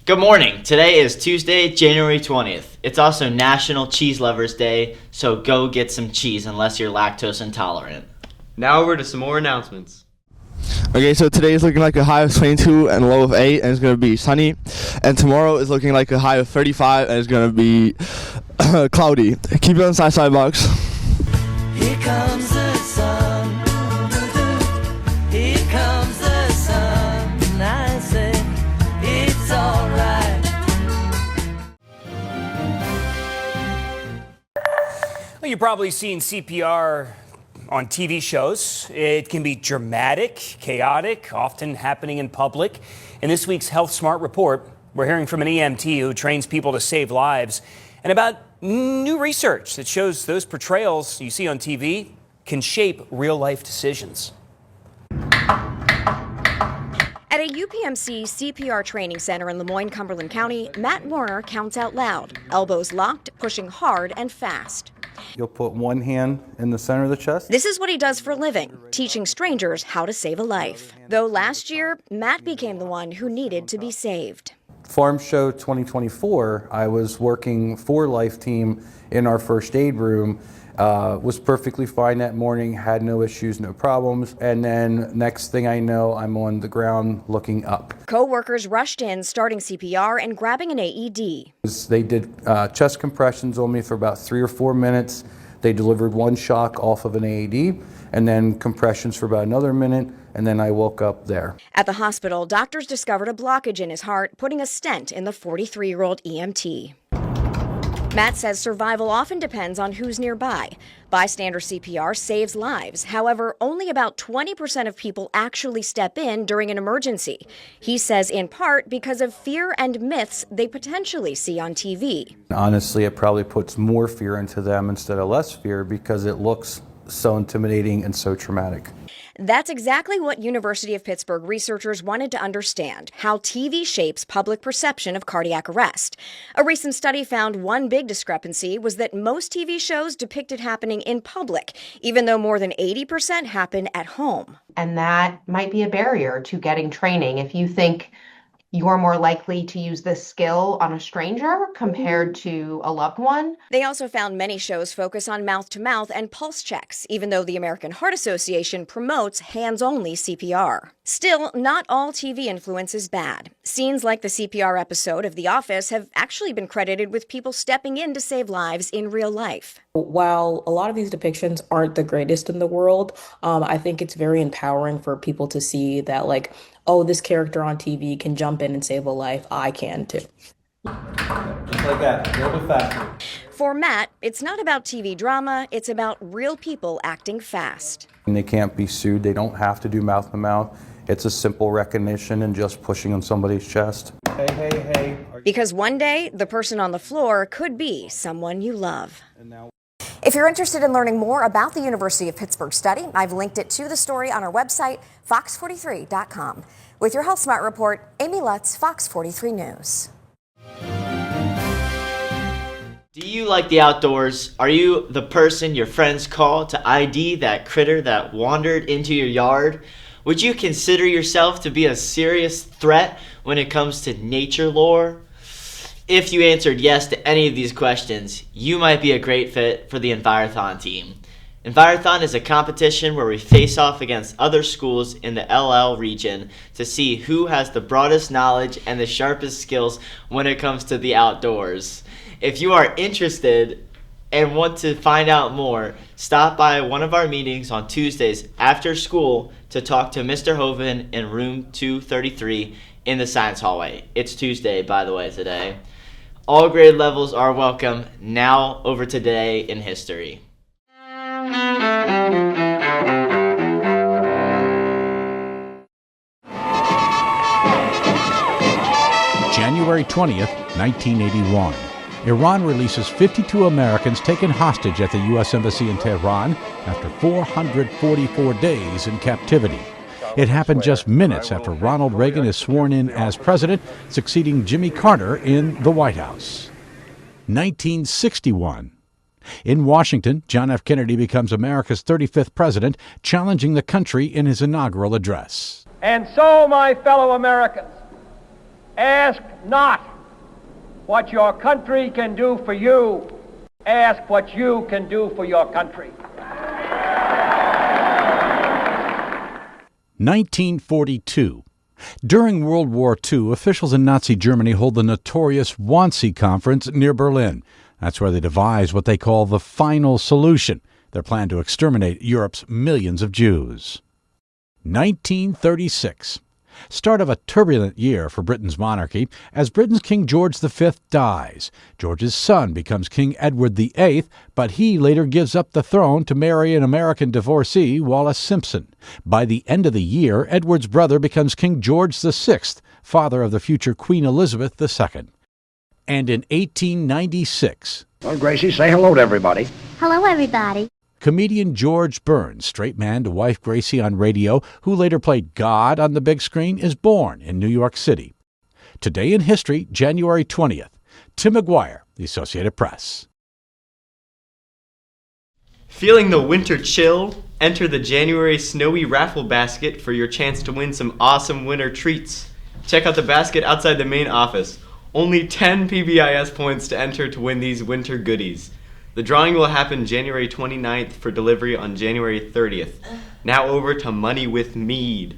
Good morning. Today is Tuesday, January 20th. It's also National Cheese Lovers Day, so go get some cheese unless you're lactose intolerant. Now over to some more announcements. Okay, so today is looking like a high of 22 and a low of 8, and it's going to be sunny. And tomorrow is looking like a high of 35, and it's going to be cloudy. Keep it on the sidebox. Here comes the sun. Here comes the sun. And I say it's alright. Well, you've probably seen CPR on TV shows. It can be dramatic, chaotic, often happening in public. In this week's Health Smart Report, we're hearing from an EMT who trains people to save lives and about new research that shows those portrayals you see on TV can shape real-life decisions. At a UPMC CPR training center in Lemoyne, Cumberland County, Matt Warner counts out loud, elbows locked, pushing hard and fast. You'll put one hand in the center of the chest. This is what he does for a living, teaching strangers how to save a life. Though last year, Matt became the one who needed to be saved. Farm Show 2024, I was working for Life Team in our first aid room. Was perfectly fine that morning, had no issues, no problems. And then next thing I know, I'm on the ground looking up. Co-workers rushed in, starting CPR and grabbing an AED. They did chest compressions on me for about 3 or 4 minutes. They delivered one shock off of an AED, and then compressions for about another minute, and then I woke up there. At the hospital, doctors discovered a blockage in his heart, putting a stent in the 43-year-old EMT. Matt says survival often depends on who's nearby. Bystander CPR saves lives. However, only about 20% of people actually step in during an emergency. He says in part because of fear and myths they potentially see on TV. Honestly, it probably puts more fear into them instead of less fear because it looks so intimidating and so traumatic. That's exactly what University of Pittsburgh researchers wanted to understand, how TV shapes public perception of cardiac arrest. A recent study found one big discrepancy was that most TV shows depicted happening in public, even though more than 80% happen at home. And that might be a barrier to getting training. If you think you're more likely to use this skill on a stranger compared to a loved one. They also found many shows focus on mouth-to-mouth and pulse checks, even though the American Heart Association promotes hands-only CPR. Still, not all TV influence is bad. Scenes like the CPR episode of The Office have actually been credited with people stepping in to save lives in real life. While a lot of these depictions aren't the greatest in the world, I think it's very empowering for people to see that, like, oh, this character on TV can jump in and save a life. I can too. Just like that, a little bit faster. For Matt, it's not about TV drama, it's about real people acting fast. And they can't be sued. They don't have to do mouth to mouth. It's a simple recognition and just pushing on somebody's chest. Hey, hey, hey. Because one day, the person on the floor could be someone you love. If you're interested in learning more about the University of Pittsburgh study, I've linked it to the story on our website, fox43.com. With your Health Smart Report, Amy Lutz, Fox 43 News. Do you like the outdoors? Are you the person your friends call to ID that critter that wandered into your yard? Would you consider yourself to be a serious threat when it comes to nature lore? If you answered yes to any of these questions, you might be a great fit for the Envirothon team. Envirothon is a competition where we face off against other schools in the LL region to see who has the broadest knowledge and the sharpest skills when it comes to the outdoors. If you are interested and want to find out more, stop by one of our meetings on Tuesdays after school to talk to Mr. Hoven in room 233 in the science hallway. It's Tuesday, by the way, today. All grade levels are welcome. Now over to Today in History. January 20th, 1981. Iran releases 52 Americans taken hostage at the U.S. Embassy in Tehran after 444 days in captivity. It happened just minutes after Ronald Reagan is sworn in as president, succeeding Jimmy Carter in the White House. 1961. In Washington, John F. Kennedy becomes America's 35th president, challenging the country in his inaugural address. And so, my fellow Americans, Ask not what your country can do for you. Ask what you can do for your country. 1942. During World War II, officials in Nazi Germany hold the notorious Wannsee Conference near Berlin. That's where they devise what they call the final solution, their plan to exterminate Europe's millions of Jews. 1936. Start of a turbulent year for Britain's monarchy as Britain's King George V dies. George's son becomes King Edward VIII, but he later gives up the throne to marry an American divorcee, Wallis Simpson. By the end of the year, Edward's brother becomes King George VI, father of the future Queen Elizabeth II. And in 1896... Well, Gracie, say hello to everybody. Hello, everybody. Comedian George Burns, straight man to wife Gracie on radio, who later played God on the big screen, is born in New York City. Today in history, January 20th. Tim McGuire, The Associated Press. Feeling the winter chill? Enter the January Snowy Raffle Basket for your chance to win some awesome winter treats. Check out the basket outside the main office. Only 10 PBIS points to enter to win these winter goodies. The drawing will happen January 29th for delivery on January 30th. Now over to Money with Mead.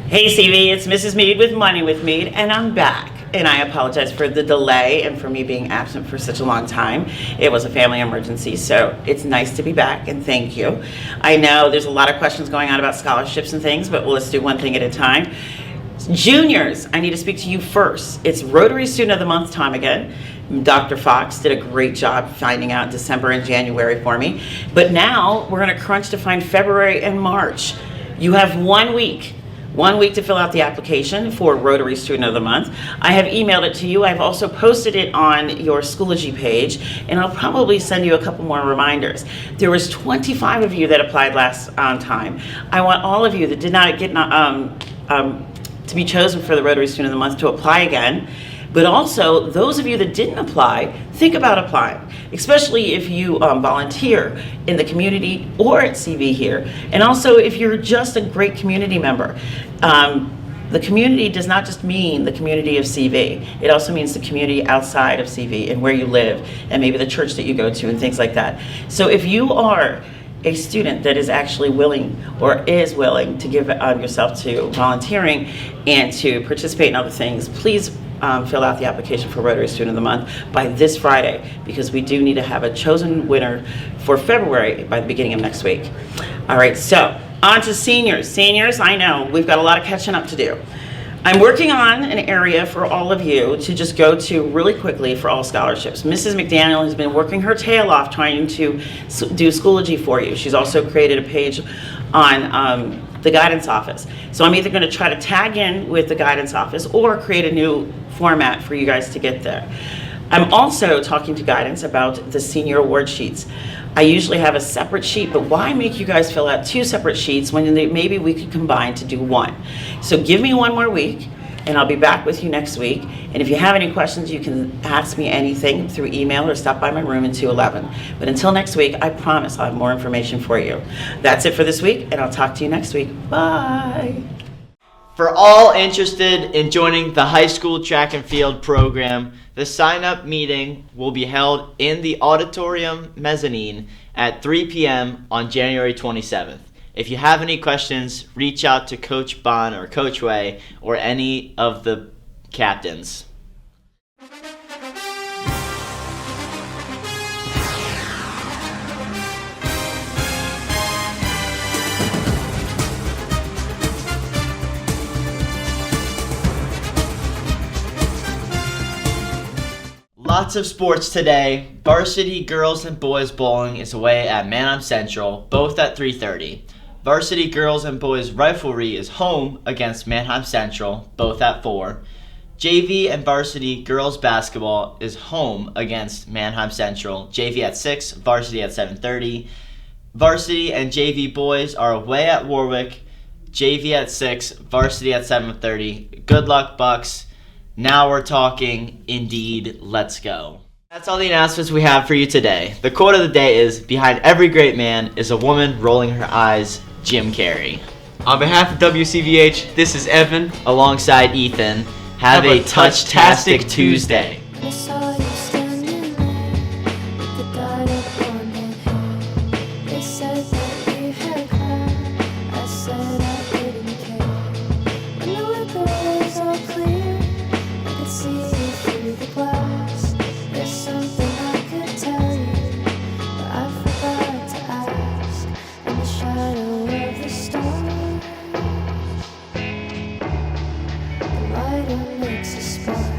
Hey CV, it's Mrs. Mead with Money with Mead, and I'm back. And I apologize for the delay and for me being absent for such a long time. It was a family emergency, so it's nice to be back, and thank you. I know there's a lot of questions going on about scholarships and things, but let's do one thing at a time. Juniors, I need to speak to you first. It's Rotary Student of the Month time again. Dr. Fox did a great job finding out December and January for me. But now we're going to crunch to find February and March. You have 1 week. 1 week to fill out the application for Rotary Student of the Month. I have emailed it to you. I've also posted it on your Schoology page, and I'll probably send you a couple more reminders. There was 25 of you that applied last time. I want all of you that did not get to be chosen for the Rotary Student of the Month to apply again. But also, those of you that didn't apply, think about applying, especially if you volunteer in the community or at CV here. And also, if you're just a great community member. The community does not just mean the community of CV. It also means the community outside of CV and where you live and maybe the church that you go to and things like that. So if you are a student that is actually willing or is willing to give yourself to volunteering and to participate in other things, please fill out the application for Rotary Student of the Month by this Friday, because we do need to have a chosen winner for February by the beginning of next week. All right, so on to seniors. Seniors, I know we've got a lot of catching up to do. I'm working on an area for all of you to just go to really quickly for all scholarships. Mrs. McDaniel has been working her tail off trying to do Schoology for you. She's also created a page on the guidance office. So I'm either going to try to tag in with the guidance office or create a new format for you guys to get there. I'm also talking to guidance about the senior award sheets. I usually have a separate sheet, but why make you guys fill out two separate sheets when maybe we could combine to do one? So give me 1 more week, and I'll be back with you next week. And if you have any questions, you can ask me anything through email or stop by my room in 211. But until next week, I promise I'll have more information for you. That's it for this week, and I'll talk to you next week. Bye. For all interested in joining the high school track and field program, the sign-up meeting will be held in the auditorium mezzanine at 3 p.m. on January 27th. If you have any questions, reach out to Coach Bond or Coach Way or any of the captains. Lots of sports today. Varsity girls and boys bowling is away at Manheim Central, both at 3:30. Varsity girls and boys riflery is home against Manheim Central, both at 4. JV and varsity girls basketball is home against Manheim Central, JV at 6, varsity at 7:30. Varsity and JV boys are away at Warwick, JV at 6, varsity at 7:30. Good luck, Bucks. Now we're talking. Indeed, let's go. That's all the announcements we have for you today. The quote of the day is, behind every great man is a woman rolling her eyes, Jim Carrey. On behalf of WCVH, this is Evan. Alongside Ethan, have a touch-tastic Tuesday. I saw you standing there with the dye up on your hair. They said that you had cried. I said I didn't care. When the weather was all clear, I could see you through the glass. There's something I could tell you, but I forgot to ask. In the shadow of the stars, the lighter makes a spark.